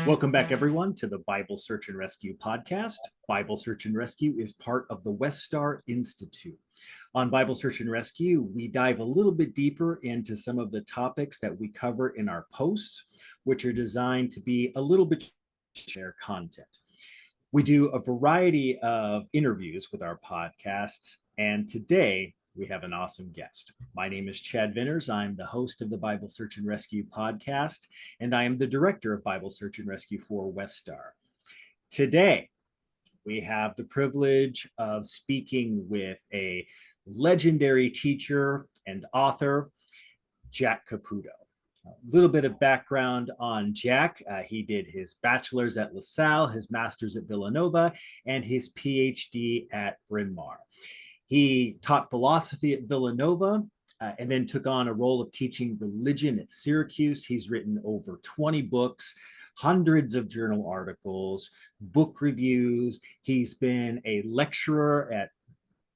Welcome back, everyone, to the Bible Search and Rescue podcast. Bible Search and Rescue is part of the Westar Institute. On Bible Search and Rescue, we dive a little bit deeper into some of the topics that we cover in our posts, which are designed to be a little bit share content. We do a variety of interviews with our podcasts, and today we have an awesome guest. My name is Chad Venters. I'm the host of the Bible Search and Rescue podcast, and I am the director of Bible Search and Rescue for Westar. Today, we have the privilege of speaking with a legendary teacher and author, Jack Caputo. A little bit of background on Jack. He did his bachelor's at LaSalle, his master's at Villanova, and his PhD at Bryn Mawr. He taught philosophy at Villanova and then took on a role of teaching religion at Syracuse. He's written over 20 books, hundreds of journal articles, book reviews. He's been a lecturer at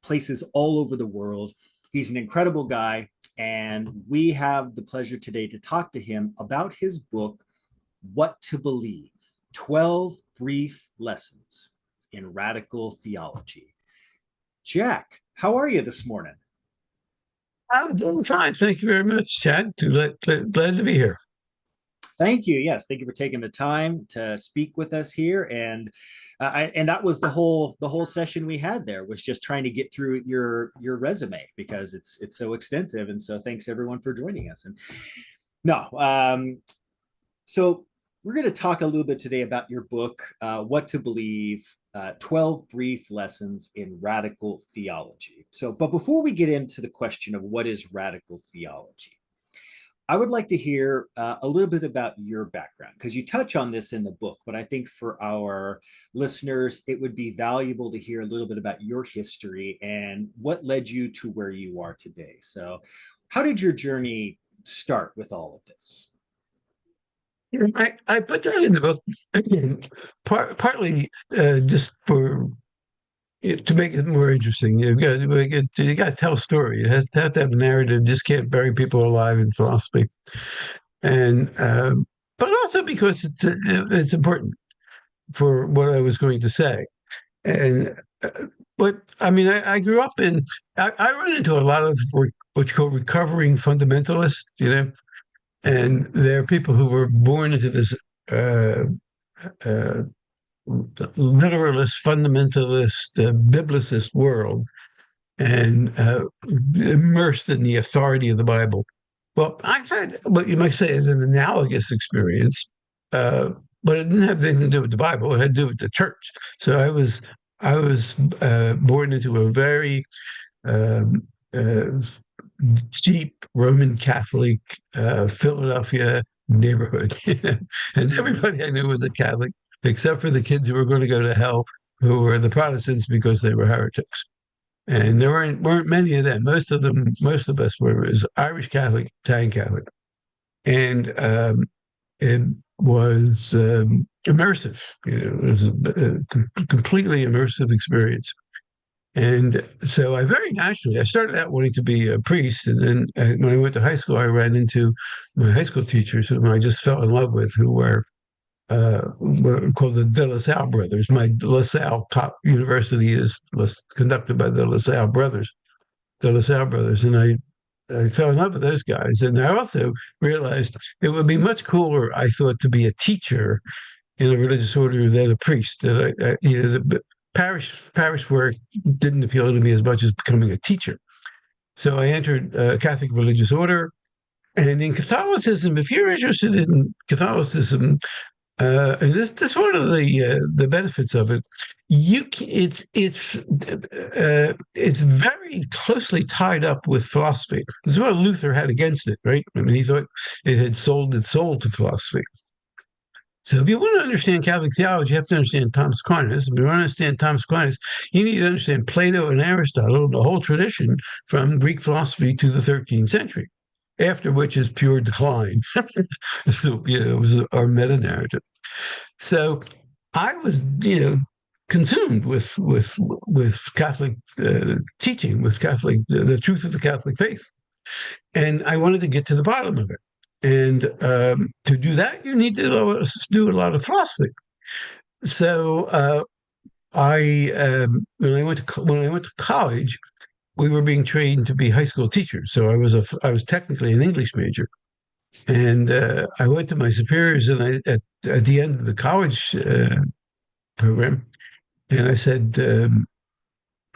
places all over the world. He's an incredible guy, and we have the pleasure today to talk to him about his book, What to Believe: 12 Brief Lessons in Radical Theology. Jack, how are you this morning? I'm doing fine. Thank you very much, Chad. Glad to be here. Thank you. Yes, thank you for taking the time to speak with us here. And that was the whole session we had there, was just trying to get through your resume because it's so extensive. And so thanks everyone for joining us. And so we're going to talk a little bit today about your book, What to Believe: 12 Brief Lessons in Radical Theology. But before we get into the question of what is radical theology, I would like to hear a little bit about your background, because you touch on this in the book, but I think for our listeners, it would be valuable to hear a little bit about your history and what led you to where you are today. So how did your journey start with all of this? I put that in the book partly just for to make it more interesting. You got to tell a story. You have to have a narrative. You just can't bury people alive in philosophy, and but also because it's important for what I was going to say. And but I mean, I grew up in. I run into a lot of what you call recovering fundamentalists. And there are people who were born into this literalist, fundamentalist, biblicist world and immersed in the authority of the Bible. Well, I had what you might say is an analogous experience, but it didn't have anything to do with the Bible. It had to do with the church. So I was born into a very deep Roman Catholic Philadelphia neighborhood. And everybody I knew was a Catholic, except for the kids who were going to go to hell, who were the Protestants because they were heretics. And there weren't many of them. Most of us were Irish Catholic, Italian Catholic. And it was immersive. It was a completely immersive experience. And so I started out wanting to be a priest. And then when I went to high school, I ran into my high school teachers, whom I just fell in love with, who were what are called the De La Salle brothers. My La Salle top university is conducted by the La Salle brothers, And I fell in love with those guys. And I also realized it would be much cooler, I thought, to be a teacher in a religious order than a priest. The parish work didn't appeal to me as much as becoming a teacher. So I entered a Catholic religious order. And in Catholicism, if you're interested in Catholicism, and this is one of the benefits of it, it's very closely tied up with philosophy. This is what Luther had against it, right? I mean, he thought it had sold its soul to philosophy. So if you want to understand Catholic theology, you have to understand Thomas Aquinas. If you want to understand Thomas Aquinas, you need to understand Plato and Aristotle, the whole tradition from Greek philosophy to the 13th century, after which is pure decline. So, it was our meta-narrative. So I was, consumed with Catholic teaching, with the truth of the Catholic faith. And I wanted to get to the bottom of it. And to do that, you need to do a lot of philosophy. So when I went to college, we were being trained to be high school teachers. So I was technically an English major, and I went to my superiors and at the end of the college program, and I said,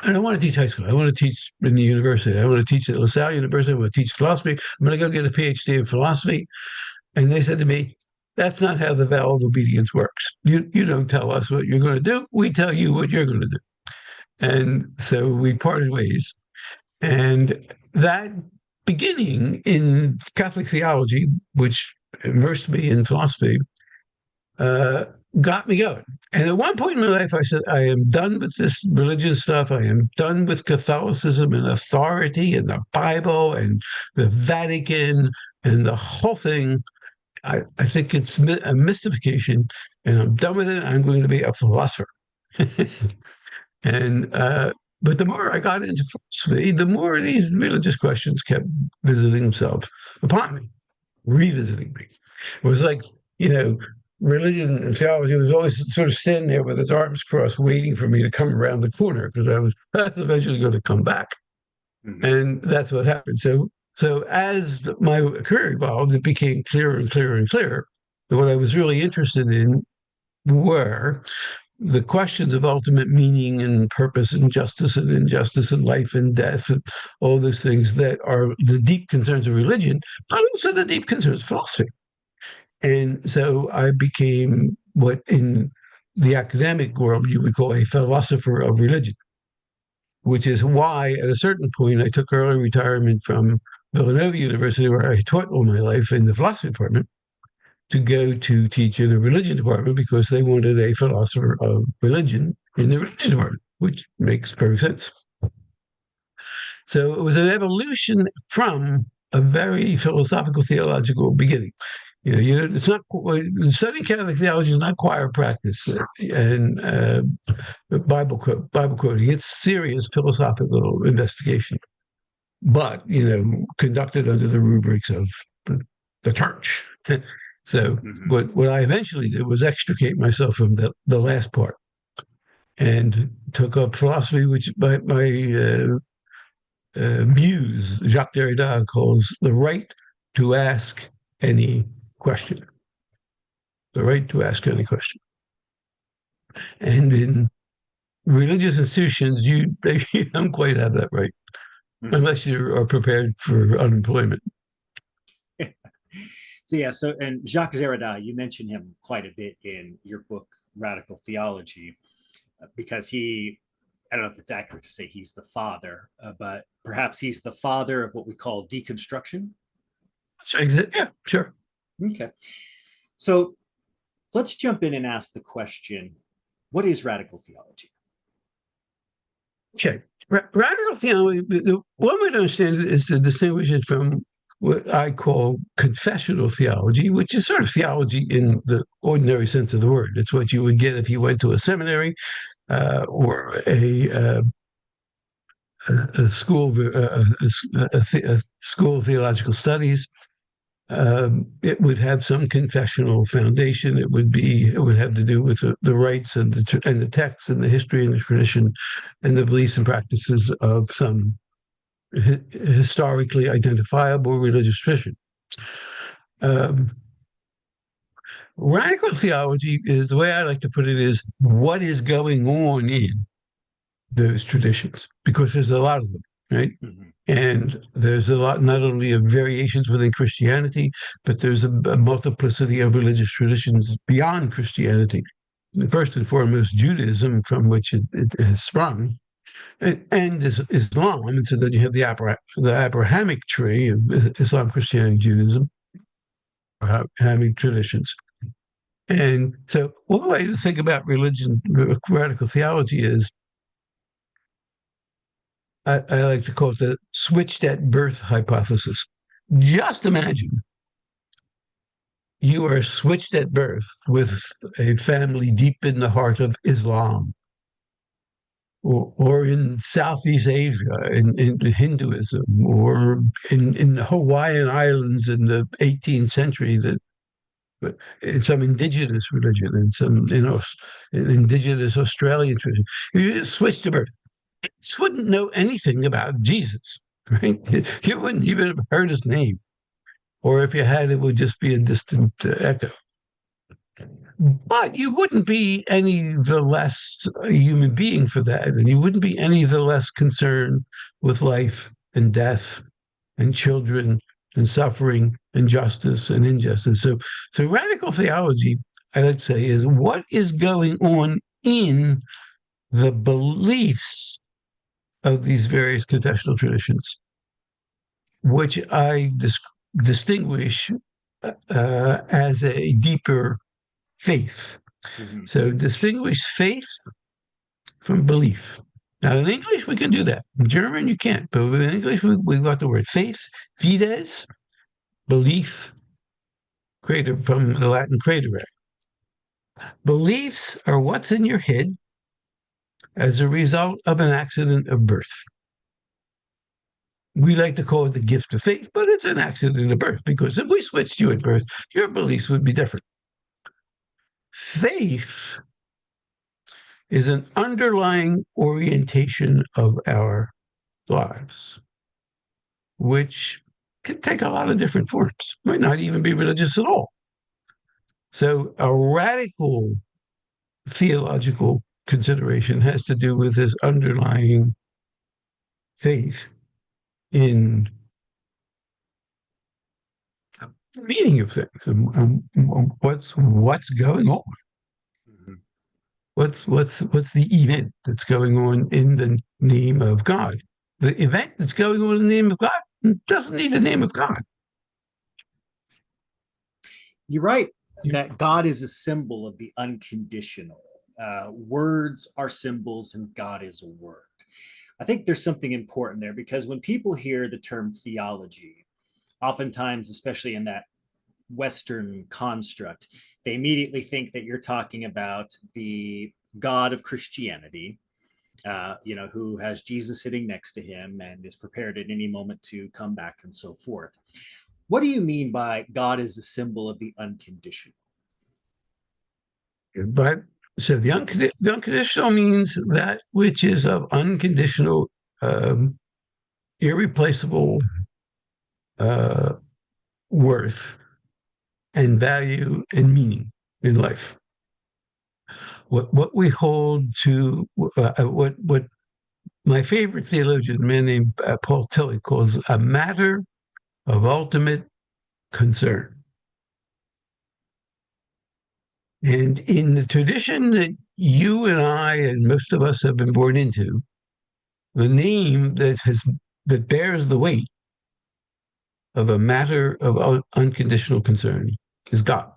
I don't want to teach high school. I want to teach in the university. I want to teach at LaSalle University. I want to teach philosophy. I'm going to go get a PhD in philosophy. And they said to me, that's not how the vow of obedience works. You don't tell us what you're going to do. We tell you what you're going to do. And so we parted ways. And that beginning in Catholic theology, which immersed me in philosophy, uh, got me going. And at one point in my life, I said, I am done with this religious stuff. I am done with Catholicism and authority and the Bible and the Vatican and the whole thing. I think it's a mystification, and I'm done with it. I'm going to be a philosopher. And but the more I got into philosophy, the more these religious questions kept visiting themselves upon me, revisiting me. It was like, you know, religion and theology was always sort of standing there with its arms crossed, waiting for me to come around the corner because I was eventually going to come back. Mm-hmm. And that's what happened. So as my career evolved, it became clearer and clearer and clearer that what I was really interested in were the questions of ultimate meaning and purpose and justice and injustice and life and death and all those things that are the deep concerns of religion, but also the deep concerns of philosophy. And so I became what in the academic world you would call a philosopher of religion, which is why at a certain point I took early retirement from Villanova University, where I taught all my life in the philosophy department, to go to teach in a religion department because they wanted a philosopher of religion in the religion department, which makes perfect sense. So it was an evolution from a very philosophical theological beginning. It's not studying Catholic theology is not choir practice and Bible quoting. It's serious philosophical investigation, but conducted under the rubrics of the church. So what I eventually did was extricate myself from the last part and took up philosophy, which my muse, Jacques Derrida, calls the right to ask any question. The right to ask any question. And in religious institutions, you don't quite have that right, unless you are prepared for unemployment. And Jacques Derrida, you mentioned him quite a bit in your book, Radical Theology, because I don't know if it's accurate to say he's the father, but perhaps he's the father of what we call deconstruction. Yeah, sure. Okay. So let's jump in and ask the question, what is radical theology? Okay. Radical theology, the one way to understand it is to distinguish it from what I call confessional theology, which is sort of theology in the ordinary sense of the word. It's what you would get if you went to a seminary or a school of theological studies. It would have some confessional foundation. It would have to do with the rites and the texts and the history and the tradition and the beliefs and practices of some historically identifiable religious tradition. Radical theology is, the way I like to put it, is what is going on in those traditions, because there's a lot of them, right? Mm-hmm. And there's a lot, not only of variations within Christianity, but there's a multiplicity of religious traditions beyond Christianity. First and foremost, Judaism, from which it has sprung, and Islam. And so then you have the Abrahamic tree of Islam, Christianity, Judaism, Abrahamic traditions. And so one way to think about religion, radical theology, is I like to call it the switched at birth hypothesis. Just imagine you are switched at birth with a family deep in the heart of Islam. or in Southeast Asia, in Hinduism, or in the Hawaiian Islands in the 18th century, that in some indigenous religion, in some in indigenous Australian tradition. You just switch to birth. You wouldn't know anything about Jesus, right? You wouldn't even have heard his name. Or if you had, it would just be a distant echo. But you wouldn't be any the less a human being for that. And you wouldn't be any the less concerned with life and death and children and suffering and justice and injustice. So radical theology, I would say, is what is going on in the beliefs of these various confessional traditions, which I distinguish as a deeper faith. Mm-hmm. So distinguish faith from belief. Now, in English, we can do that. In German, you can't. But in English, we've got the word faith, fides, belief, creator from the Latin credere. Beliefs are what's in your head as a result of an accident of birth. We like to call it the gift of faith, but it's an accident of birth, because if we switched you at birth, your beliefs would be different. Faith is an underlying orientation of our lives, which can take a lot of different forms, might not even be religious at all. So a radical theological consideration has to do with this underlying faith in the meaning of things and what's going on. Mm-hmm. What's the event that's going on in the name of God? The event that's going on in the name of God doesn't need the name of God. You're right that God is a symbol of the unconditional. Words are symbols and God is a word. I think there's something important there, because when people hear the term theology, oftentimes, especially in that Western construct, they immediately think that you're talking about the God of Christianity, who has Jesus sitting next to him and is prepared at any moment to come back and so forth. What do you mean by God is a symbol of the unconditional? But so the unconditional means that which is of unconditional, irreplaceable worth and value and meaning in life. What we hold to, what my favorite theologian, a man named Paul Tillich, calls a matter of ultimate concern. And in the tradition that you and I and most of us have been born into, the name that bears the weight of a matter of unconditional concern is God.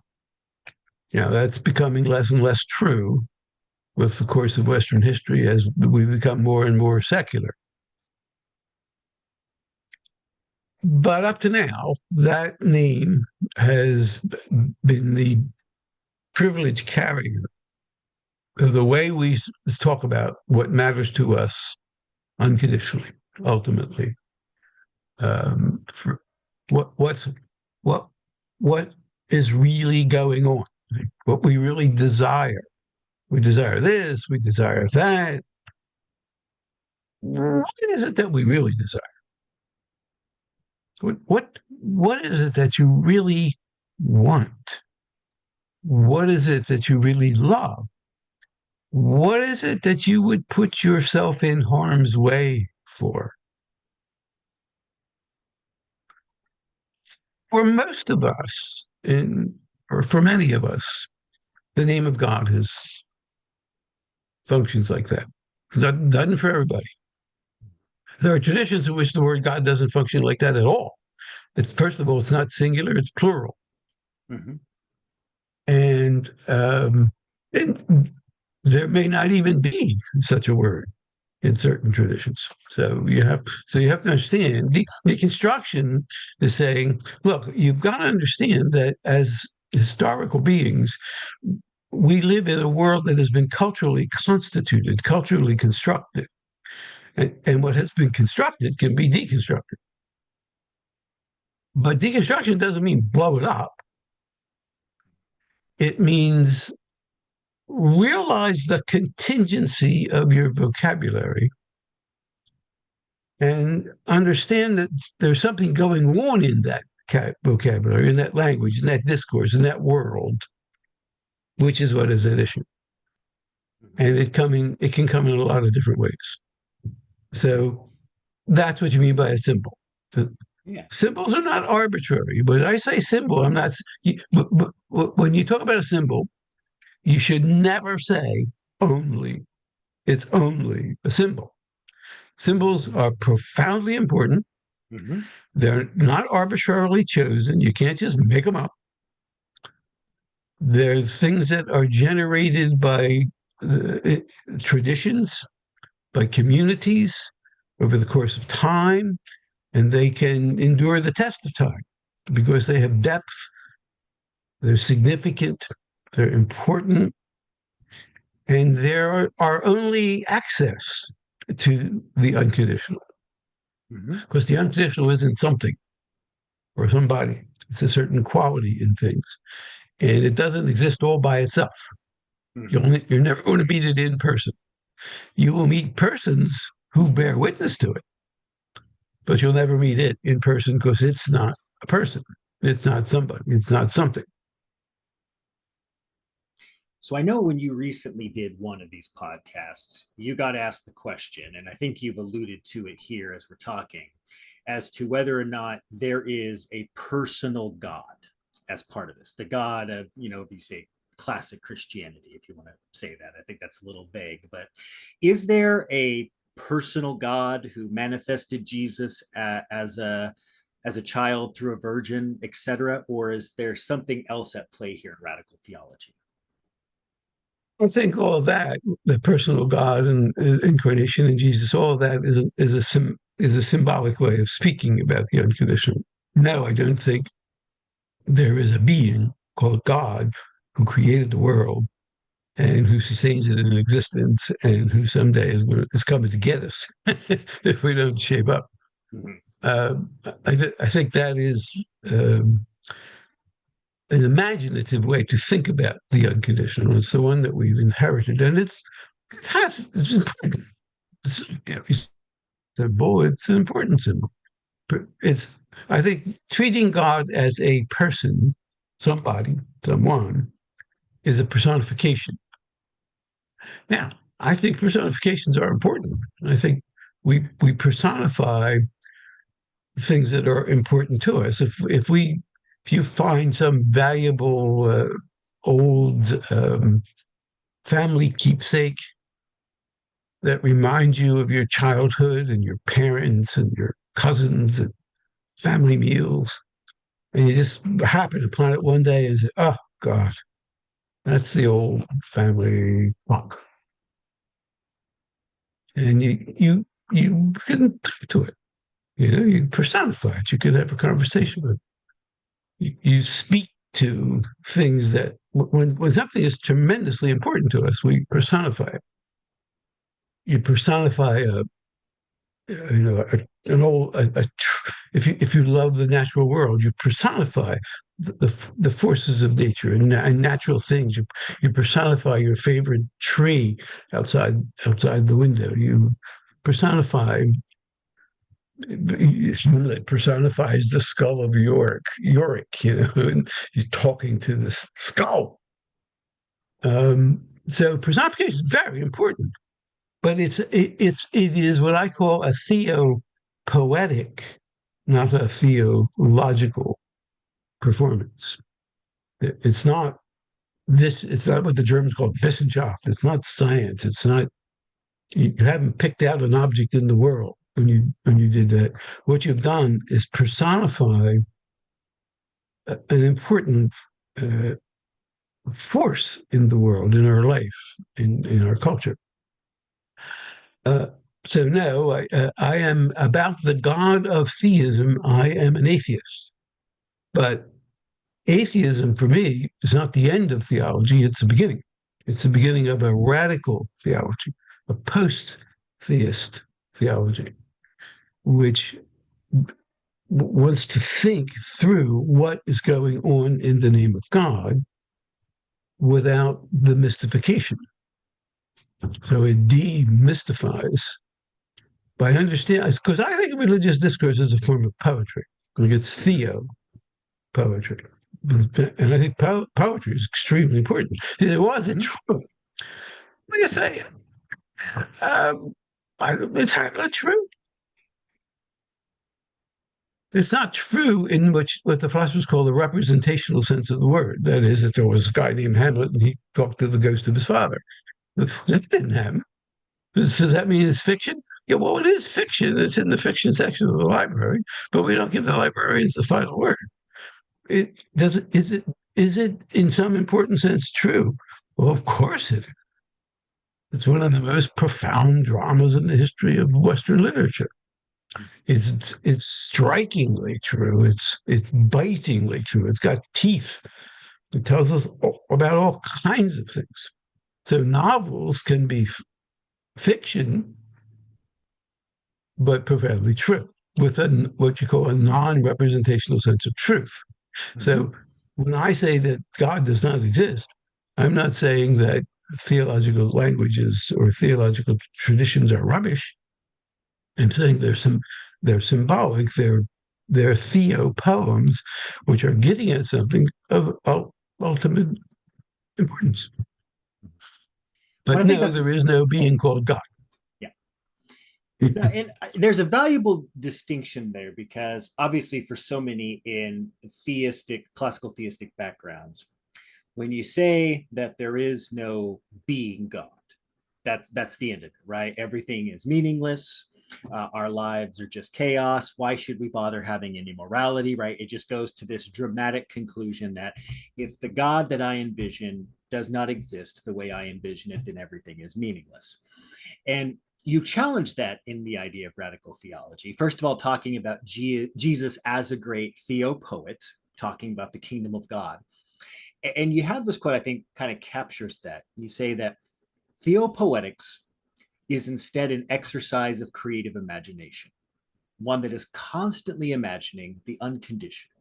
That's becoming less and less true with the course of Western history as we become more and more secular. But up to now, that name has been the privileged carrier of the way we talk about what matters to us unconditionally, ultimately. For what is really going on, what we really desire. We desire this, we desire that. What is it that we really desire? What is it that you really want? What is it that you really love? What is it that you would put yourself in harm's way for? For most of us, or for many of us, the name of God functions like that. It doesn't for everybody. There are traditions in which the word God doesn't function like that at all. First of all, it's not singular, it's plural. Mm-hmm. And there may not even be such a word in certain traditions. So you have to understand deconstruction is saying, look, you've got to understand that as historical beings, we live in a world that has been culturally constituted, culturally constructed. And what has been constructed can be deconstructed. But deconstruction doesn't mean blow it up. It means realize the contingency of your vocabulary and understand that there's something going on in that vocabulary, in that language, in that discourse, in that world, which is what is at issue. And it can come in a lot of different ways. So that's what you mean by a symbol. Yeah. Symbols are not arbitrary. When I say symbol, I'm not. But when you talk about a symbol, you should never say only. It's only a symbol. Symbols are profoundly important. Mm-hmm. They're not arbitrarily chosen. You can't just make them up. They're things that are generated by traditions, by communities over the course of time, and they can endure the test of time because they have depth, they're significant, they're important, and there are only access to the unconditional. Because the unconditional isn't something or somebody, it's a certain quality in things. And it doesn't exist all by itself. You're never going to meet it in person. You will meet persons who bear witness to it, but you'll never meet it in person because it's not a person. It's not somebody. It's not something. So I know when you recently did one of these podcasts, you got asked the question, and I think you've alluded to it here as we're talking, as to whether or not there is a personal God as part of this, the God of, if you say classic Christianity, if you want to say that. I think that's a little vague, but is there a personal God who manifested Jesus as a child through a virgin, etc., or is there something else at play here in radical theology? I think all of that, the personal God and incarnation in Jesus, all of that is a symbolic way of speaking about the unconditional. No, I don't think there is a being called God who created the world and who sustains it in existence and who someday is coming to get us if we don't shape up. I think that is an imaginative way to think about the unconditional. It's the one that we've inherited, and it's important. It's an important symbol. I think treating God as a person, somebody, someone, is a personification. Now, I think personifications are important. I think we personify things that are important to us. If you find some valuable old family keepsake that reminds you of your childhood and your parents and your cousins and family meals, and you just happen upon it one day and say, "Oh God, that's the old family clock," and you can talk to it. You personify it. You could have a conversation with it. You speak to things that when something is tremendously important to us, we personify it. You personify if you love the natural world, you personify the forces of nature and natural things. You personify your favorite tree outside the window. You personify. It personifies the skull of Yorick, and he's talking to the skull. So personification is very important, but it is what I call a theopoetic, not a theological performance. It's not this. It's not what the Germans call Wissenschaft. It's not science. It's not. You haven't picked out an object in the world when you did that. What you've done is personify an important force in the world, in our life, in our culture. So no, I am about the God of theism. I am an atheist, but atheism for me is not the end of theology; it's the beginning. It's the beginning of a radical theology, a post-theist theology, which wants to think through what is going on in the name of God without the mystification. So it demystifies by understanding, because I think religious discourse is a form of poetry. Like it's theo poetry. And I think poetry is extremely important. It was Mhm. true. What do you say? Um, it's not true. It's not true in what the philosophers call the representational sense of the word. That is, that there was a guy named Hamlet and he talked to the ghost of his father. That didn't happen. Does that mean it's fiction? Yeah, well, it is fiction. It's in the fiction section of the library, but we don't give the librarians the final word. It does it is it in some important sense true? Well, of course it is. It's one of the most profound dramas in the history of Western literature. It's strikingly true. It's bitingly true. It's got teeth. It tells us about all kinds of things. So novels can be fiction, but profoundly true, with what you call a non-representational sense of truth. Mhm. So when I say that God does not exist, I'm not saying that theological languages or theological traditions are rubbish. I'm saying they're symbolic, they're theo poems, which are getting at something of ultimate importance. But But I think no, that's, there is no oh, being called God. yeah. No, and there's a valuable distinction there because obviously, for so many in classical theistic backgrounds, when you say that there is no being God, that's the end of it, right? Everything is meaningless. Our lives are just chaos. Why should we bother having any morality, right? It just goes to this dramatic conclusion that if the God that I envision does not exist the way I envision it, then everything is meaningless. And you challenge that in the idea of radical theology. First of all, talking about Jesus as a great theopoet, talking about the kingdom of God. And you have this quote, I think, kind of captures that. You say that theopoetics is instead an exercise of creative imagination, one that is constantly imagining the unconditional,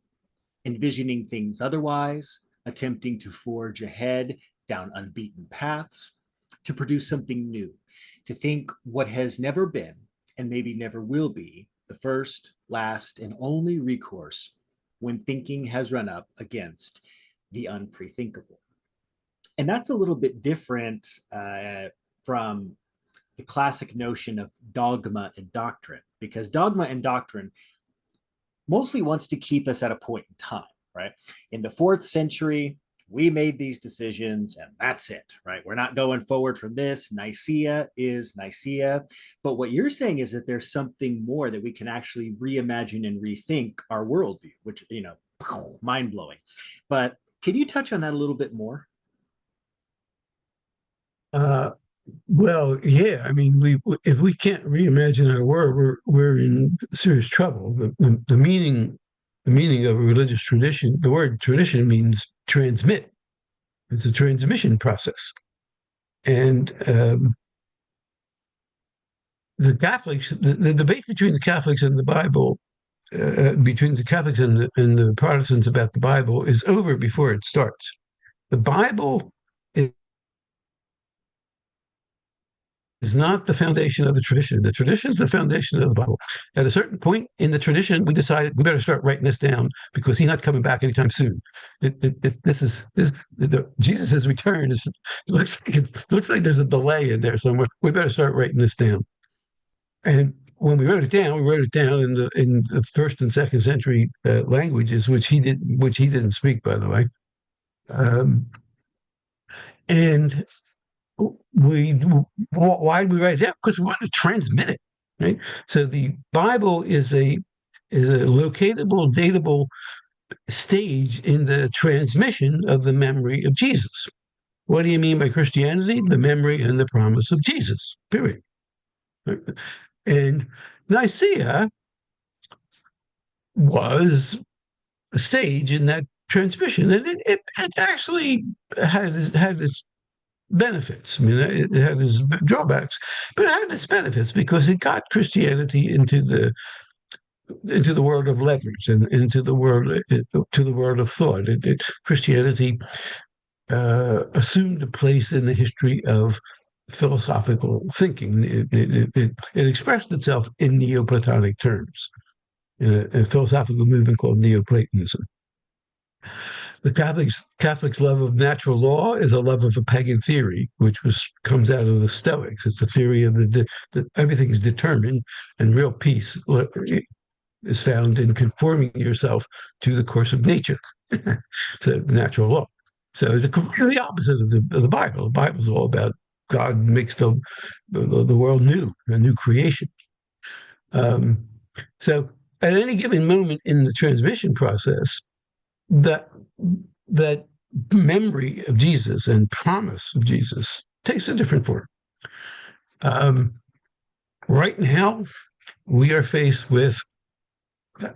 envisioning things otherwise, attempting to forge ahead down unbeaten paths, to produce something new, to think what has never been and maybe never will be the first, last, and only recourse when thinking has run up against the unprethinkable. And that's a little bit different from the classic notion of dogma and doctrine, because dogma and doctrine mostly wants to keep us at a point in time, right? In the fourth century, we made these decisions and that's it, right? We're not going forward from this. Nicaea is Nicaea. But what you're saying is that there's something more that we can actually reimagine and rethink our worldview, which, mind blowing. But can you touch on that a little bit more? Uh, well, yeah. I mean, we if we can't reimagine our world, we're in serious trouble. The meaning of a religious tradition. The word tradition means transmit. It's a transmission process, and the debate between the Catholics and the Bible, between the Catholics and the Protestants about the Bible, is over before it starts. The Bible is not the foundation of the tradition. The tradition is the foundation of the Bible. At a certain point in the tradition, we decided we better start writing this down because he's not coming back anytime soon. Jesus' return is looks like there's a delay in there somewhere. We better start writing this down. And when we wrote it down in the first and second century languages, which he didn't speak, by the way. Um, and we why do we write it down? Because we want to transmit it, right? So the Bible is a locatable, datable stage in the transmission of the memory of Jesus. What do you mean by Christianity? The memory and the promise of Jesus. Period. And Nicaea was a stage in that transmission, and it actually had its benefits. I mean, it had its drawbacks, but it had its benefits because it got Christianity into the world of letters and into the world to the world of thought. Christianity assumed a place in the history of philosophical thinking. It expressed itself in Neoplatonic terms in a philosophical movement called Neoplatonism. The Catholics' love of natural law is a love of a pagan theory, which comes out of the Stoics. It's a theory of that everything is determined, and real peace is found in conforming yourself to the course of nature, to natural law. So it's completely the opposite of the Bible. The Bible is all about God makes the world new, a new creation. So at any given moment in the transmission process, that memory of Jesus and promise of Jesus takes a different form. Right now, we are faced with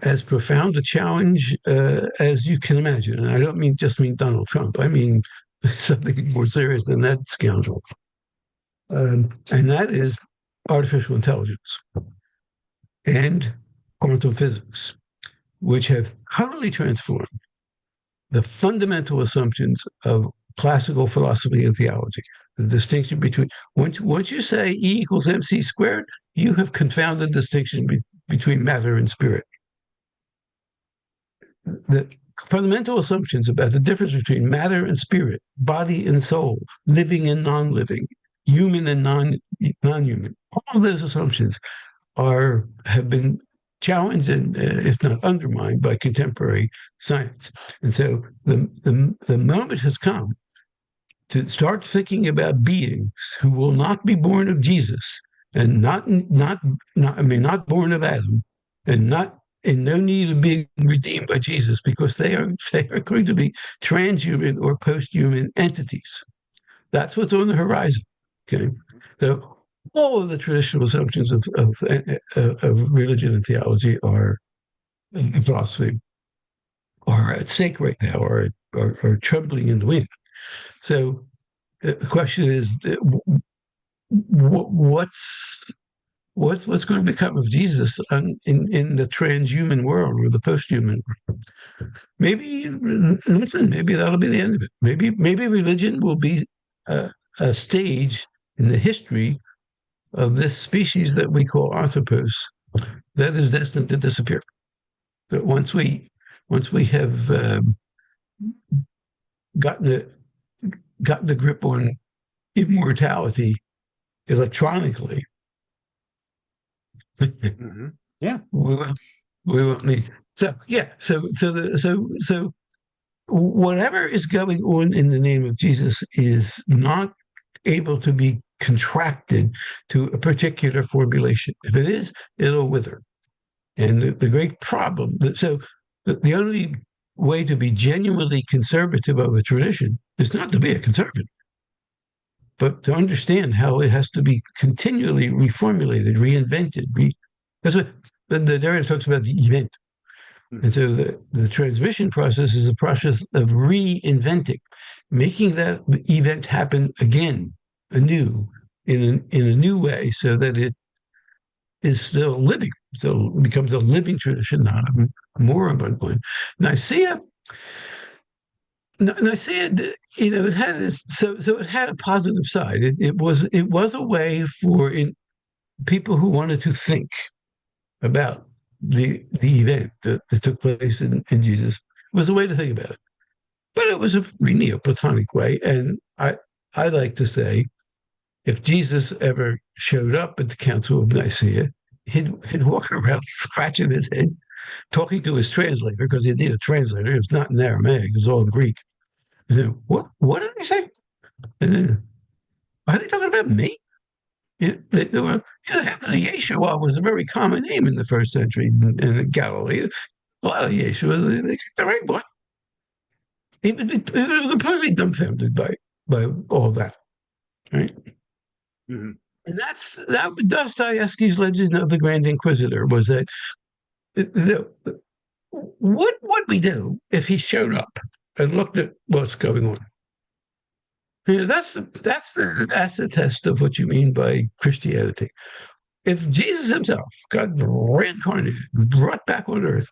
as profound a challenge as you can imagine. And I don't just mean Donald Trump. I mean something more serious than that scoundrel. And that is artificial intelligence and quantum physics, which have totally transformed the fundamental assumptions of classical philosophy and theology. The distinction between, once you say E equals MC squared, you have confounded the distinction between matter and spirit. The fundamental assumptions about the difference between matter and spirit, body and soul, living and non-living, human and non-human, all of those assumptions have been challenged and, if not undermined, by contemporary science. And so the moment has come to start thinking about beings who will not be born of Jesus and not born of Adam and not in no need of being redeemed by Jesus, because they are going to be transhuman or post-human entities. That's what's on the horizon. Okay, so all of the traditional assumptions of religion and theology and philosophy are at stake right now, are trembling in the wind. So the question is, what's going to become of Jesus in the transhuman world or the post-human world? Maybe nothing. Maybe that'll be the end of it. Maybe religion will be a stage in the history of this species that we call arthropos that is destined to disappear. That once we have gotten the grip on immortality electronically, mm-hmm. Yeah, we won't need. So yeah, so whatever is going on in the name of Jesus is not able to be contracted to a particular formulation. If it is, it'll wither. And the great problem, so the only way to be genuinely conservative of a tradition is not to be a conservative, but to understand how it has to be continually reformulated, reinvented. That's what the Derrida talks about, the event. And so the transmission process is a process of reinventing, making that event happen again, anew, in a new way, so that it is still living, so it becomes a living tradition, not a moribund one. Nicaea, it had this, so it had a positive side. It was a way for people who wanted to think about the event that took place in Jesus. It was a way to think about it, but it was a Neoplatonic way. And I like to say, if Jesus ever showed up at the Council of Nicaea, he'd walk around scratching his head, talking to his translator, because he'd need a translator. It was not in Aramaic; it was all Greek. And then, what did he say? And then, are they talking about me? Yeshua was a very common name in the first century in Galilee. A lot of Yeshua, they got the right one. He was completely dumbfounded by all that, right? Mm-hmm. And that Dostoevsky's Legend of the Grand Inquisitor was that what would we do if he showed up and looked at what's going on? That's the test of what you mean by Christianity. If Jesus himself got reincarnated, brought back on earth,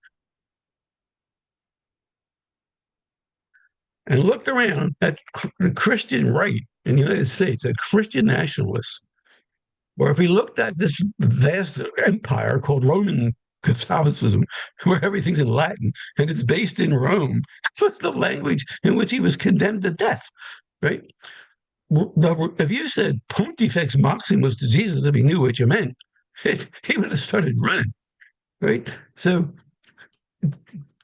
and looked around at the Christian right in the United States, at Christian nationalists, or if he looked at this vast empire called Roman Catholicism, where everything's in Latin and it's based in Rome, that was the language in which he was condemned to death, right? If you said Pontifex Maximus to Jesus, if he knew what you meant, he would have started running, right? So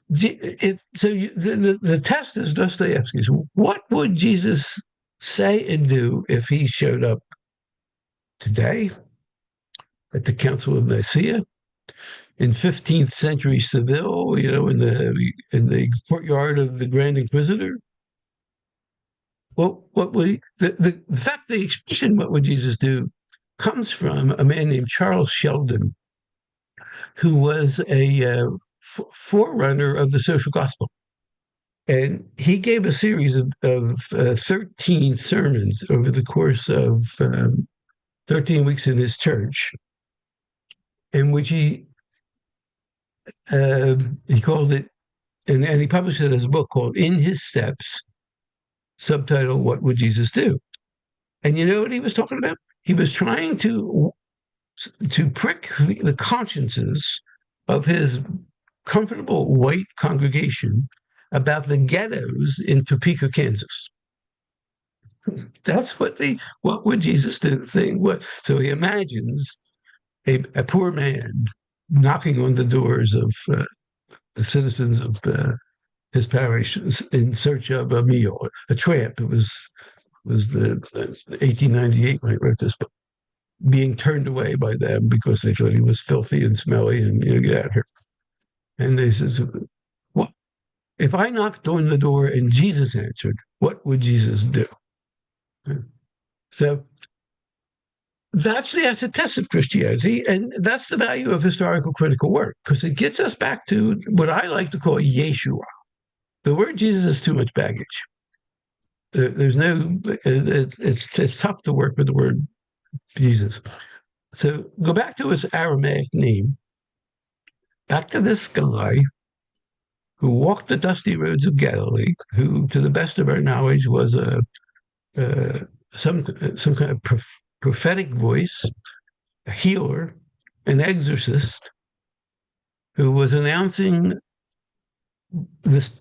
the test is Dostoevsky's. What would Jesus say and do if he showed up today at the Council of Nicaea, in 15th century Seville, in the courtyard of the Grand Inquisitor? Well, what would the fact the expression "what would Jesus do" comes from a man named Charles Sheldon, who was a forerunner of the social gospel. And he gave a series of 13 sermons over the course of 13 weeks in his church, in which he called it, and he published it as a book called In His Steps, subtitle, What Would Jesus Do? And you know what he was talking about? He was trying to prick the consciences of his comfortable white congregation about the ghettos in Topeka, Kansas. That's what would Jesus do thing. So he imagines a poor man knocking on the doors of the citizens of his parish in search of a meal, a tramp. It was the 1898 when I wrote this book, being turned away by them because they thought he was filthy and smelly and get out of here. And they says, "What if I knocked on the door and Jesus answered? What would Jesus do?" So that's the test of Christianity, and that's the value of historical critical work, because it gets us back to what I like to call Yeshua. The word Jesus is too much baggage. There's no, it's tough to work with the word Jesus. So go back to his Aramaic name, back to this guy who walked the dusty roads of Galilee, who, to the best of our knowledge, was some kind of prophetic voice, a healer, an exorcist, who was announcing this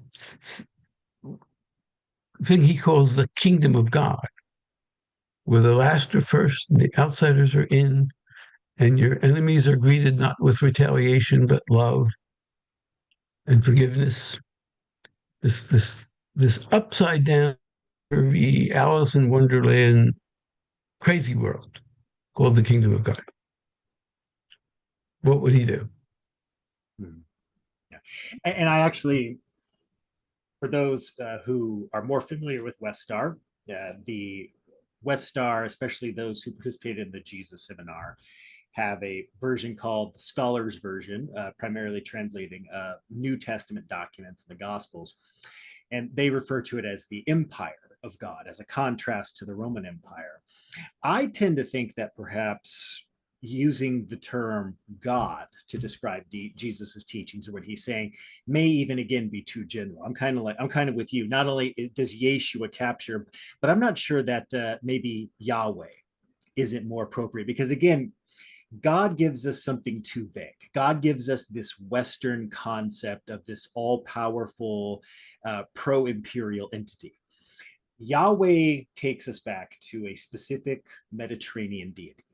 thing he calls the kingdom of God, where the last are first, and the outsiders are in, and your enemies are greeted not with retaliation, but love and forgiveness. This upside down, Alice in Wonderland, crazy world called the kingdom of God. What would he do? Yeah. And I actually, for those who are more familiar with West Star, the West Star, especially those who participated in the Jesus Seminar, have a version called the Scholars Version, primarily translating New Testament documents in the Gospels. And they refer to it as the empire of God, as a contrast to the Roman Empire. I tend to think that perhaps using the term God to describe Jesus's teachings or what he's saying may even again be too general. I'm kind of with you. Not only does Yeshua capture, but I'm not sure that maybe Yahweh isn't more appropriate, because again, God gives us something too vague. God gives us this Western concept of this all-powerful pro-imperial entity. Yahweh takes us back to a specific Mediterranean deity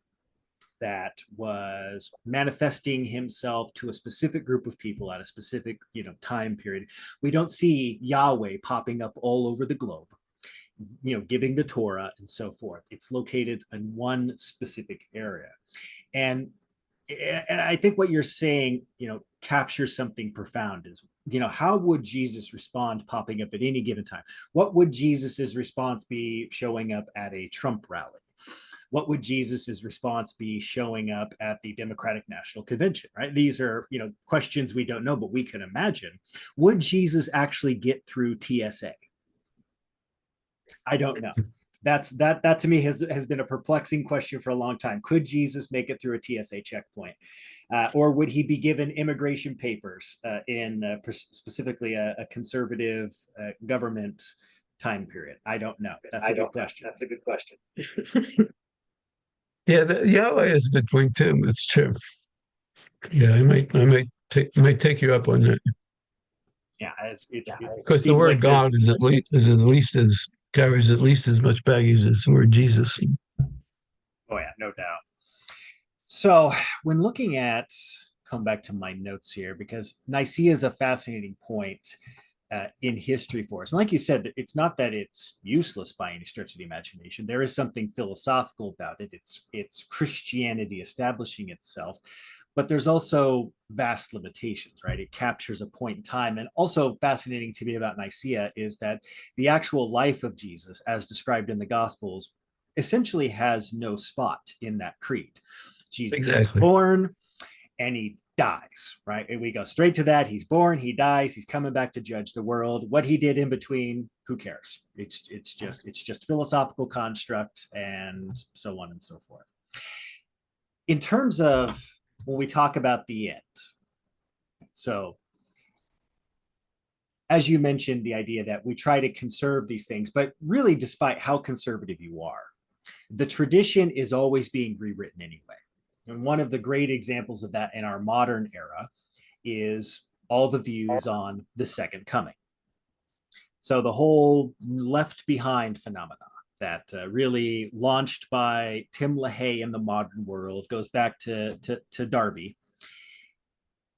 that was manifesting himself to a specific group of people at a specific, time period. We don't see Yahweh popping up all over the globe, giving the Torah and so forth. It's located in one specific area. And I think what you're saying, captures something profound is, how would Jesus respond popping up at any given time? What would Jesus's response be showing up at a Trump rally? What would Jesus's response be showing up at the Democratic National Convention, right? These are, questions we don't know, but we can imagine. Would Jesus actually get through TSA? I don't know. That to me has been a perplexing question for a long time. Could Jesus make it through a TSA checkpoint, or would he be given immigration papers in specifically a conservative government time period? I don't know. That's a good question. That's a good question. Yeah, Yahweh is a good point too. That's true. Yeah, I might take you up on that. Yeah, Because the word God is at least as carries at least as much baggage as the word Jesus. Oh yeah, no doubt. So when looking at, come back to my notes here, because Nicaea is a fascinating point in history for us. And like you said, it's not that it's useless by any stretch of the imagination. There is something philosophical about it. It's Christianity establishing itself, but there's also vast limitations, right? It captures a point in time. And also fascinating to me about Nicaea is that the actual life of Jesus, as described in the Gospels, essentially has no spot in that creed. Jesus is born and he dies, right? And we go straight to that. He's born, he dies, he's coming back to judge the world. What he did in between, who cares? It's just philosophical construct and so on and so forth. In terms of when we talk about the end, so as you mentioned, the idea that we try to conserve these things, but really, despite how conservative you are, the tradition is always being rewritten anyway. And one of the great examples of that in our modern era is all the views on the second coming. So the whole left behind phenomena that really launched by Tim LaHaye in the modern world goes back to Darby.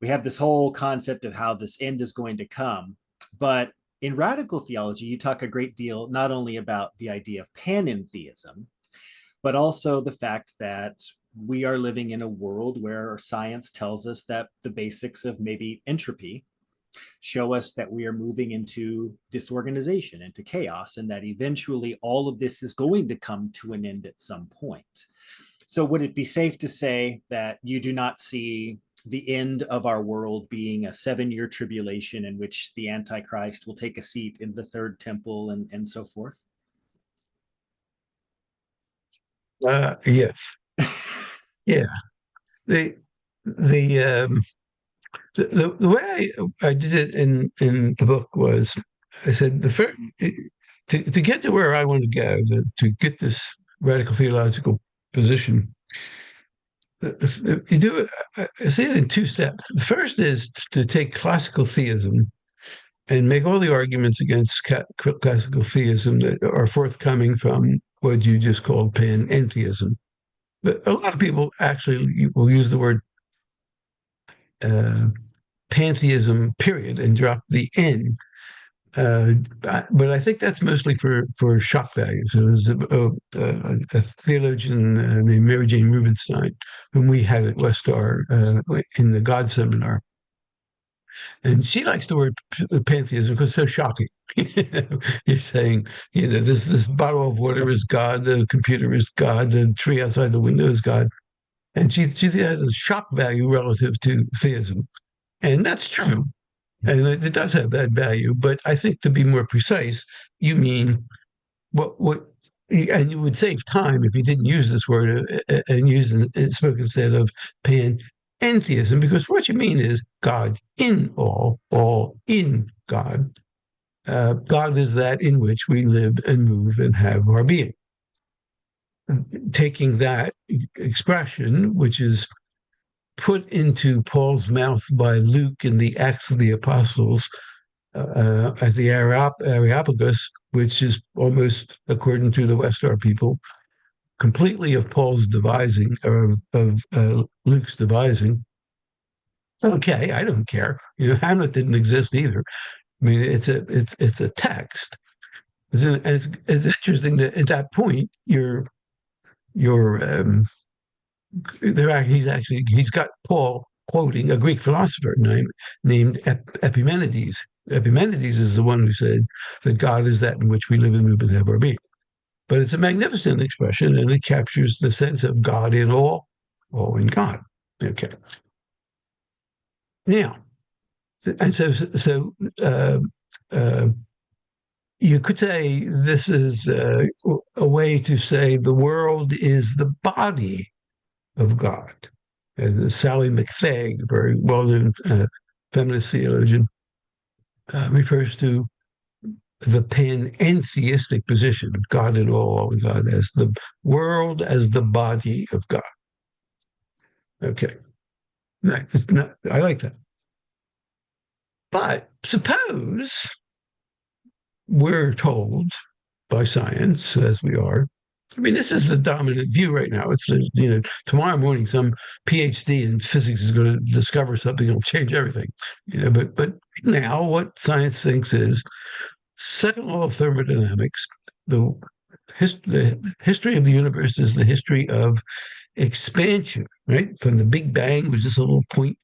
We have this whole concept of how this end is going to come. But in radical theology, you talk a great deal not only about the idea of pantheism, but also the fact that we are living in a world where science tells us that the basics of maybe entropy show us that we are moving into disorganization, into chaos, and that eventually all of this is going to come to an end at some point. So would it be safe to say that you do not see the end of our world being a 7-year tribulation in which the Antichrist will take a seat in the third temple and so forth? Yes. Yeah. The way I did it in the book was I said the first to get to where I want to go, to get this radical theological position, you do it. I see it in 2 steps. The first is to take classical theism and make all the arguments against classical theism that are forthcoming from what you just called pantheism. But a lot of people actually will use the word pantheism, period, and drop the N. But I think that's mostly for shock value. So there's a theologian named Mary Jane Rubenstein, whom we had at Westar in the God Seminar. And she likes the word pantheism because it's so shocking. You're saying, this bottle of water is God, the computer is God, the tree outside the window is God. And she has a shock value relative to theism. And that's true. And it does have that value. But I think to be more precise, you mean and you would save time if you didn't use this word and spoke instead of pantheism, because what you mean is God in all in God. God is that in which we live and move and have our being. Taking that expression, which is put into Paul's mouth by Luke in the Acts of the Apostles at the Areopagus, which is almost, according to the Westar people, completely of Paul's devising or of Luke's devising. Okay, I don't care. Hamlet didn't exist either. I mean, it's a text. It's interesting that at that point he's got Paul quoting a Greek philosopher named Epimenides. Epimenides is the one who said that God is that in which we live and move and have our being. But it's a magnificent expression, and it captures the sense of God in all in God. Okay. Now, and so you could say this is a way to say the world is the body of God. And Sally McFaig, a very well-known feminist theologian, refers to the pantheistic position, God in all, God as the world as the body of God. Okay, it's not, I like that. But suppose we're told by science, as we are, I mean, this is the dominant view right now. It's, tomorrow morning, some PhD in physics is going to discover something that'll change everything. But now what science thinks is second law of thermodynamics, the history of the universe is the history of expansion, right? From the Big Bang was just a little point,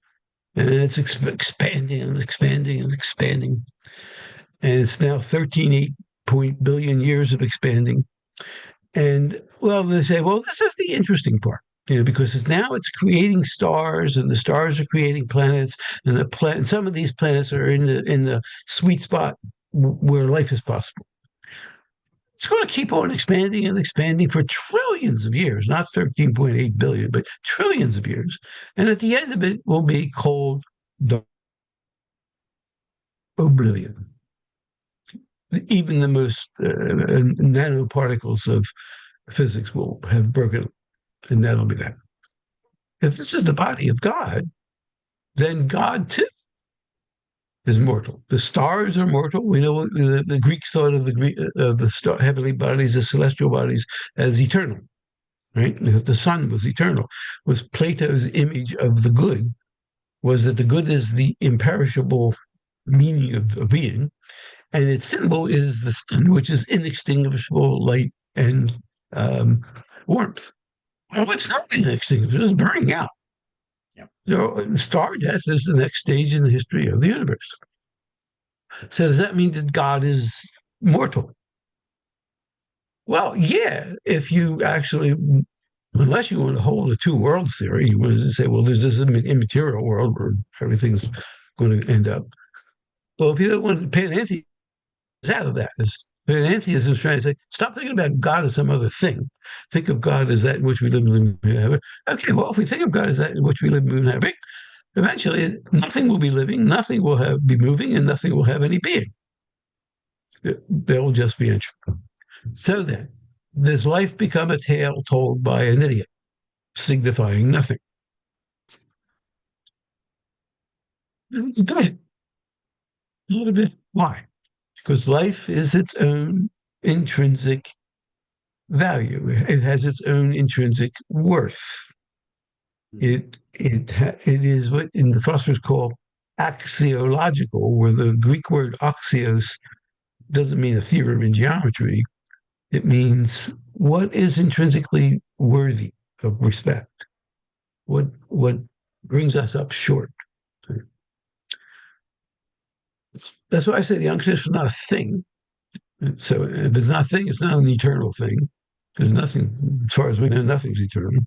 and it's expanding and expanding and expanding. And it's now 13.8 billion years of expanding. And well, they say, well, this is the interesting part, because it's creating stars, and the stars are creating planets, and and some of these planets are in the sweet spot where life is possible. It's going to keep on expanding and expanding for trillions of years, not 13.8 billion, but trillions of years. And at the end of it will be called oblivion. Even the most nanoparticles of physics will have broken, and that'll be that. If this is the body of God, then God too is mortal. The stars are mortal. We know the Greeks thought of the heavenly bodies, the celestial bodies, as eternal, right? The sun was eternal. Was Plato's image of the good was that the good is the imperishable meaning of being, and its symbol is the sun, which is inextinguishable light and warmth. Well, it's not inextinguishable; it's burning out. Star death is the next stage in the history of the universe. So does that mean that God is mortal? Well, yeah, if you actually, unless you want to hold a two worlds theory, you want to say, well, there's this immaterial world where everything's going to end up. Well, if you don't want pantheism out of that, pantheism is trying to say, stop thinking about God as some other thing. Think of God as that in which we live and inhabit. Okay, well, if we think of God as that in which we live and inhabit, eventually nothing will be living, nothing will be moving, and nothing will have any being. They'll just be entropy. So then, does life become a tale told by an idiot, signifying nothing? It's good. A little bit. Why? Because life is its own intrinsic value. It has its own intrinsic worth. It is what in the philosophers call axiological, where the Greek word axios doesn't mean a theorem in geometry. It means what is intrinsically worthy of respect. What brings us up short. That's why I say the unconditional is not a thing. So if it's not a thing, it's not an eternal thing. There's nothing, as far as we know, nothing's eternal.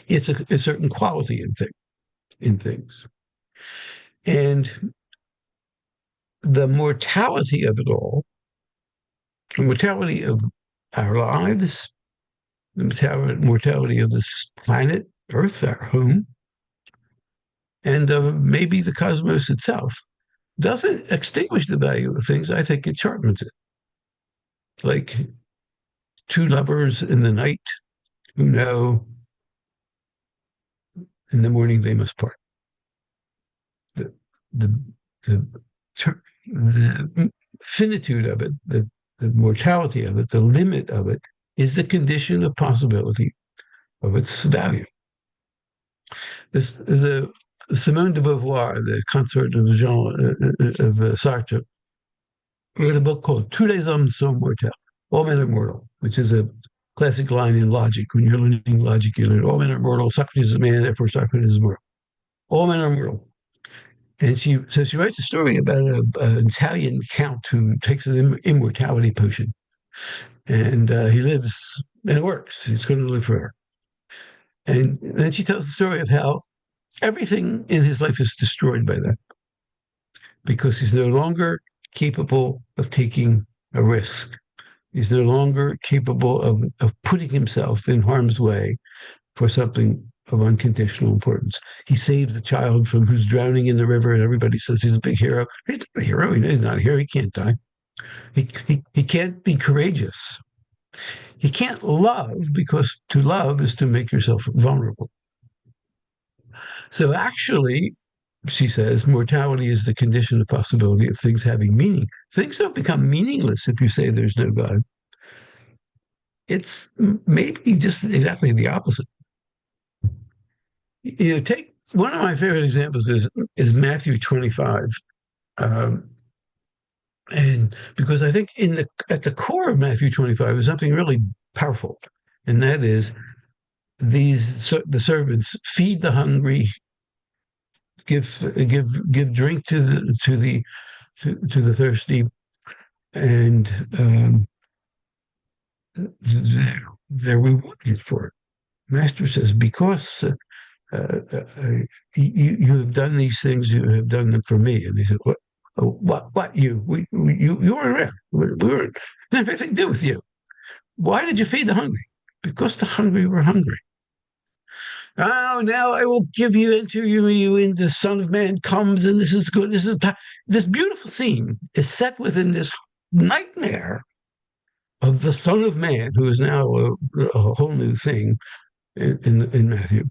It's a certain quality in things. And the mortality of it all, the mortality of our lives, the mortality of this planet, Earth, our home, and of maybe the cosmos itself, doesn't extinguish the value of things. I think it sharpens it. Like two lovers in the night who know in the morning they must part. The the the, the finitude of it, the mortality of it, the limit of it, is the condition of possibility of its value. This is a Simone de Beauvoir, the consort of Sartre, wrote a book called Tous les hommes sont mortels, all men are mortal, which is a classic line in logic. When you're learning logic, you learn all men are mortal. Socrates is a man, therefore Socrates is mortal. All men are mortal. And she writes a story about an Italian count who takes an immortality potion, and he lives and works. He's going to live forever. And then she tells the story of how everything in his life is destroyed by that, because he's no longer capable of taking a risk. He's no longer capable of putting himself in harm's way for something of unconditional importance. He saved the child from who's drowning in the river, and everybody says he's a big hero. He's not a hero. He's not a hero. He can't die. He can't be courageous. He can't love, because to love is to make yourself vulnerable. So actually, she says, mortality is the condition of possibility of things having meaning. Things don't become meaningless if you say there's no God. It's maybe just exactly the opposite. Take one of my favorite examples is Matthew 25. And because I think at the core of Matthew 25 is something really powerful, and that is the servants feed the hungry, give drink to the thirsty, and they're rewarded for it. Master says, because you have done these things, you have done them for me. And they said, what? Oh, what you? You were around. We weren't have anything to do with you. Why did you feed the hungry? Because the hungry were hungry. Oh, now I will give you into you, and the Son of Man comes, and this is good. This beautiful scene is set within this nightmare of the Son of Man, who is now a whole new thing in Matthew,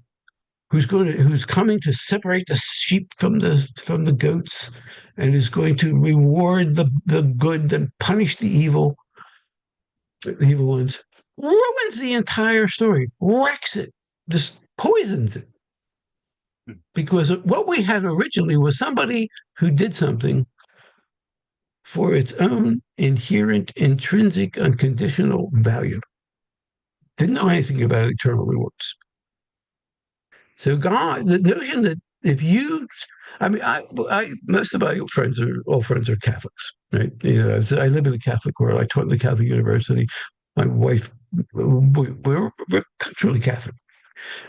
who's coming to separate the sheep from the goats, and is going to reward the good and punish the evil ones. Ruins the entire story, wrecks it, just poisons it. Because what we had originally was somebody who did something for its own inherent, intrinsic, unconditional value. Didn't know anything about eternal rewards. So God, the notion that if you, most of my friends are Catholics, right? I live in a Catholic world. I taught in the Catholic University. My wife, we're culturally Catholic,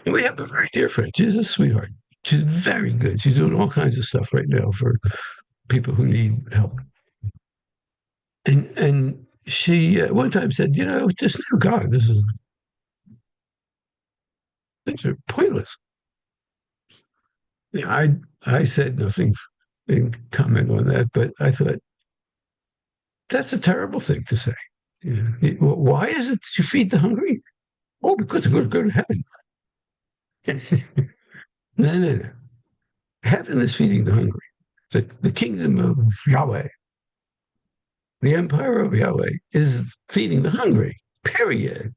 and we have a very dear friend. She's a sweetheart. She's very good. She's doing all kinds of stuff right now for people who need help. And she one time said, there's no God. Things are pointless. I said nothing in comment on that, but I thought that's a terrible thing to say. Why is it that you feed the hungry? Oh, because they're going to go to heaven. No. Heaven is feeding the hungry. The kingdom of Yahweh, the empire of Yahweh, is feeding the hungry, period.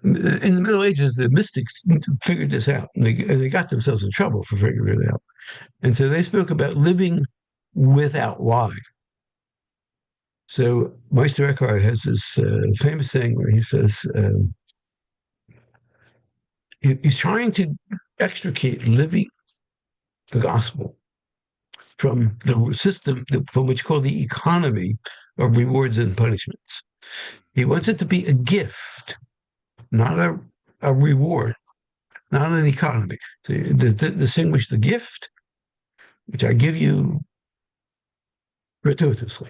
In the Middle Ages, the mystics figured this out, and they got themselves in trouble for figuring it out. And so they spoke about living without why. So Meister Eckhart has this famous saying where he says, he's trying to extricate living the gospel from the system from which called the economy of rewards and punishments. He wants it to be a gift, not a reward, not an economy. So distinguish the gift, which I give you gratuitously,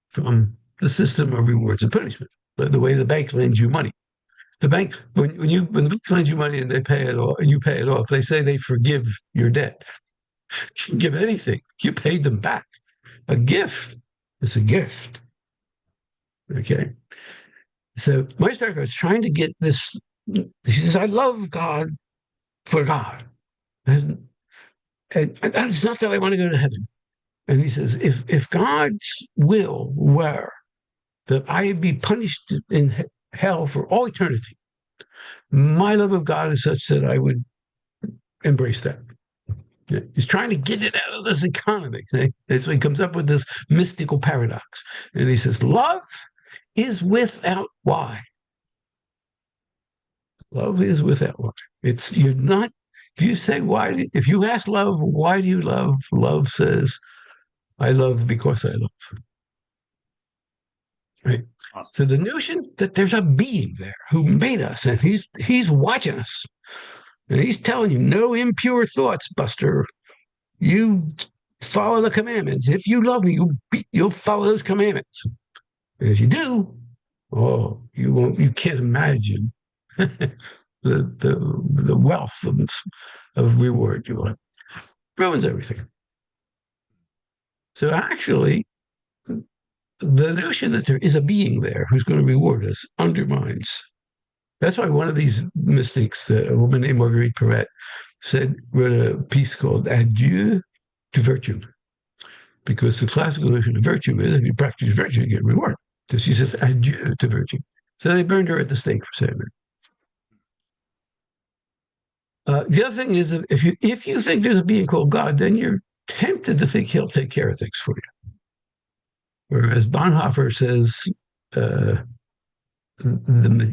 from the system of rewards and punishment, the way the bank lends you money. The bank, when the bank lends you money and they pay it off, and you pay it off, they say they forgive your debt. Forgive anything. You paid them back. A gift is a gift. Okay. So Meister is trying to get this. He says, I love God for God. And it's not that I want to go to heaven. And he says, if God's will were that I be punished in hell for all eternity, my love of God is such that I would embrace that. He's trying to get it out of this economy. And so he comes up with this mystical paradox. And he says, love is without why. Love is without why. You're not, if you say, why, if you ask love, why do you love? Love says, I love because I love. Right. Awesome. So the notion that there's a being there who made us and he's watching us and he's telling you no impure thoughts, Buster. You follow the commandments. If you love me, you you'll follow those commandments. And if you do, oh, you can't imagine the wealth of reward you want. Ruins everything. So actually, the notion that there is a being there who's going to reward us undermines. That's why one of these mystics, a woman named Marguerite Perret, wrote a piece called Adieu to Virtue, because the classical notion of virtue is if you practice virtue, you get reward. So she says adieu to virtue. So they burned her at the stake for saying that. The other thing is that if you think there's a being called God, then you're tempted to think he'll take care of things for you. Whereas Bonhoeffer says the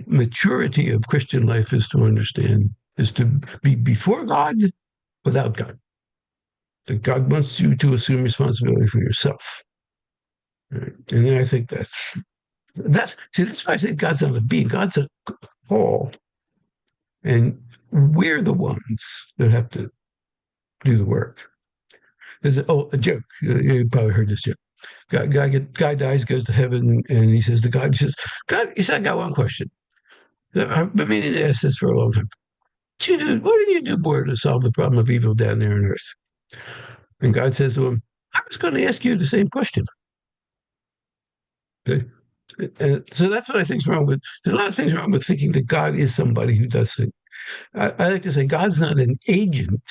maturity of Christian life is to be before God, without God. That God wants you to assume responsibility for yourself. Right? And I think that's why I say God's not a being, God's a call. And we're the ones that have to do the work. There's a joke. You probably heard this joke. Guy dies, goes to heaven, and he says to God, God, he said, I got one question. I've been meaning to ask this for a long time. What did you do more to solve the problem of evil down there on earth? And God says to him, I was going to ask you the same question. Okay? And so that's what I think is wrong with. There's a lot of things wrong with thinking that God is somebody who does things. I like to say God's not an agent.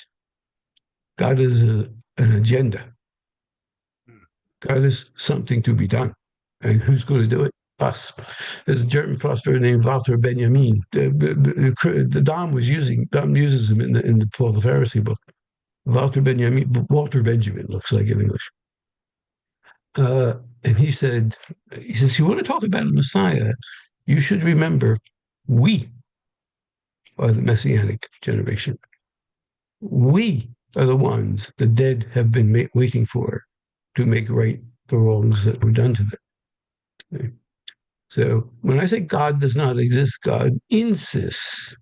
God is an agenda. God is something to be done. And who's going to do it? Us. There's a German philosopher named Walter Benjamin. Dom uses him in the Paul the Pharisee book. Walter Benjamin looks like in English. And he says, you want to talk about a Messiah, you should remember we are the Messianic generation. We are the ones the dead have been waiting for to make right the wrongs that were done to them. Okay? So when I say God does not exist, God insists.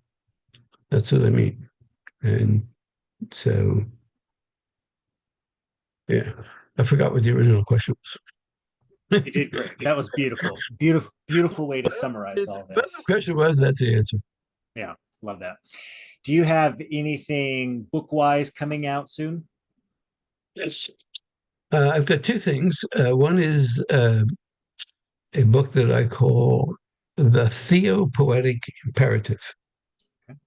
That's what I mean. And so, yeah, I forgot what the original question was. You did great. That was beautiful. Beautiful way to summarize all this. But the question was, that's the answer. Yeah, love that. Do you have anything book-wise coming out soon? Yes. I've got two things. One is a book that I call The Theopoetic Imperative. Okay.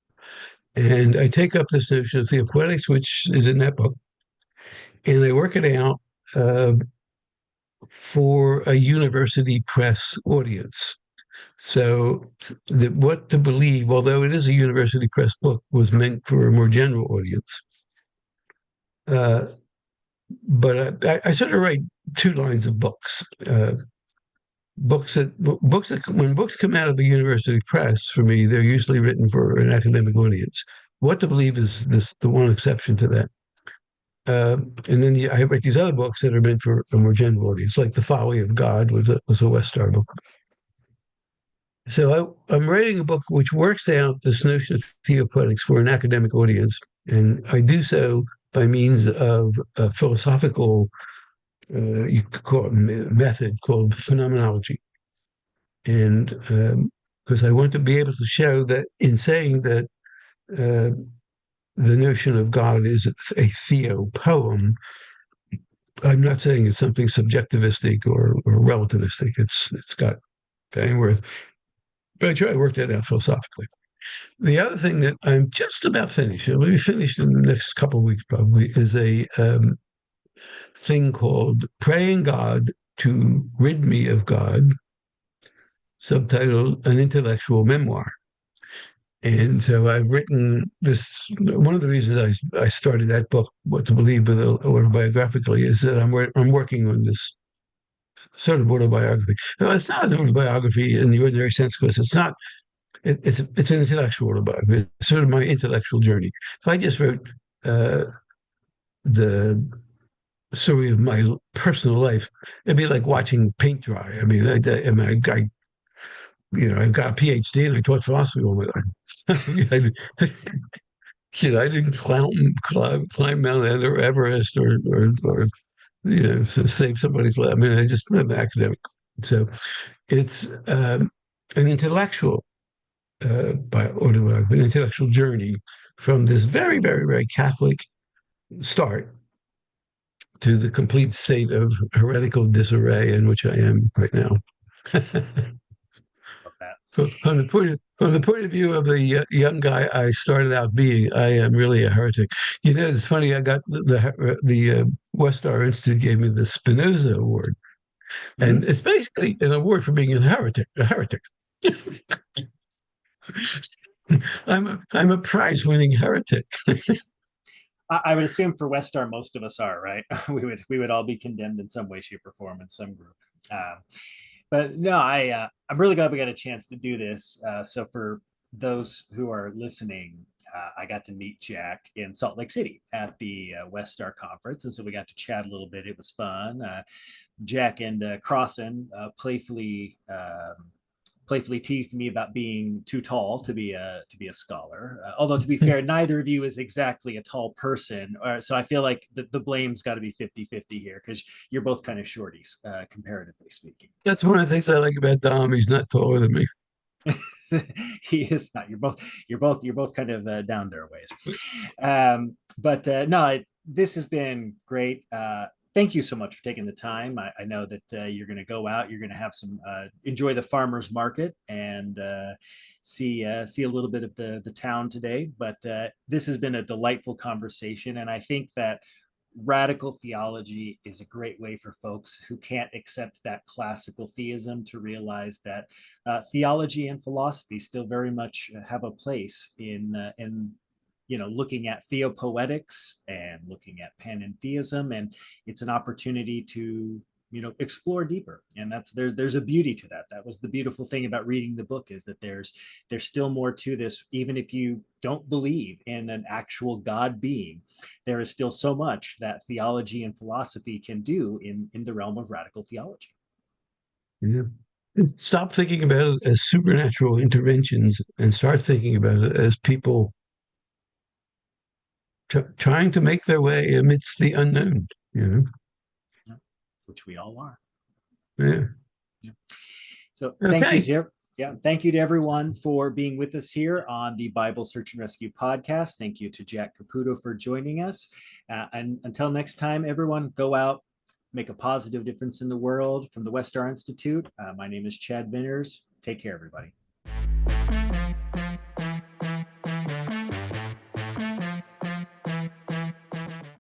And I take up this notion of theopoetics, which is in that book, and I work it out for a university press audience. So what to believe, although it is a university press book, was meant for a more general audience. But I sort of write two lines of books. Books that when books come out of a university press, for me, they're usually written for an academic audience. What to believe is the one exception to that. And then I write these other books that are meant for a more general audience, like The Folly of God was a Westar book. So I'm writing a book which works out this notion of theopoetics for an academic audience, and I do so by means of a philosophical, you could call it method called phenomenology. And because I want to be able to show that in saying that the notion of God is a theopoem, I'm not saying it's something subjectivistic or relativistic. It's got bang worth. But I try to work that out philosophically. The other thing that I'm just about finished, it'll be finished in the next couple of weeks probably, is a thing called Praying God to Rid Me of God, subtitled An Intellectual Memoir. And so I've written this. One of the reasons I started that book, What to Believe autobiographically, is that I'm working on this sort of autobiography. No, it's not an autobiography in the ordinary sense, because it's not. It's an intellectual autobiography. It's sort of my intellectual journey. If I just wrote the story of my personal life, it'd be like watching paint dry. I mean, I got a PhD and I taught philosophy all my life. I didn't climb Mount Everest or So save somebody's life. I mean, I just I'm an academic, so it's an intellectual an intellectual journey from this very, very, very Catholic start to the complete state of heretical disarray in which I am right now. Of that. From the point of view of the young guy I started out being, I am really a heretic. It's funny. I got the Westar Institute gave me the Spinoza Award, and Mm-hmm. it's basically an award for being a heretic. A heretic. I'm a prize-winning heretic. I would assume for Westar, most of us are, right? We would all be condemned in some way, shape, or form in some group. But no, I'm really glad we got a chance to do this. So for those who are listening, I got to meet Jack in Salt Lake City at the Westar conference, and so we got to chat a little bit. It was fun. Jack and Crossan playfully teased me about being too tall to be a scholar. Although to be fair, neither of you is exactly a tall person, so I feel like the blame's got to be 50-50 here because you're both kind of shorties, comparatively speaking. That's one of the things I like about Dom. He's not taller than me. He is not. You're both kind of down their ways. But no, this has been great. Thank you so much for taking the time. I know that you're going to go out. You're going to have some enjoy the farmers market and see a little bit of the town today. But this has been a delightful conversation, and I think that radical theology is a great way for folks who can't accept that classical theism to realize that theology and philosophy still very much have a place in looking at theopoetics and looking at panentheism, and it's an opportunity to explore deeper. And there's a beauty to that. That was the beautiful thing about reading the book, is that there's still more to this. Even if you don't believe in an actual God being, there is still so much that theology and philosophy can do in the realm of radical theology. Yeah. Stop thinking about it as supernatural interventions and start thinking about it as people trying to make their way amidst the unknown. Yeah, which we all are. Yeah. Yeah. So thank you, Okay. Zir. Yeah, thank you to everyone for being with us here on the Bible Search and Rescue podcast. Thank you to Jack Caputo for joining us. And until next time, everyone, go out, make a positive difference in the world. From the Westar Institute, my name is Chad Venters. Take care, everybody.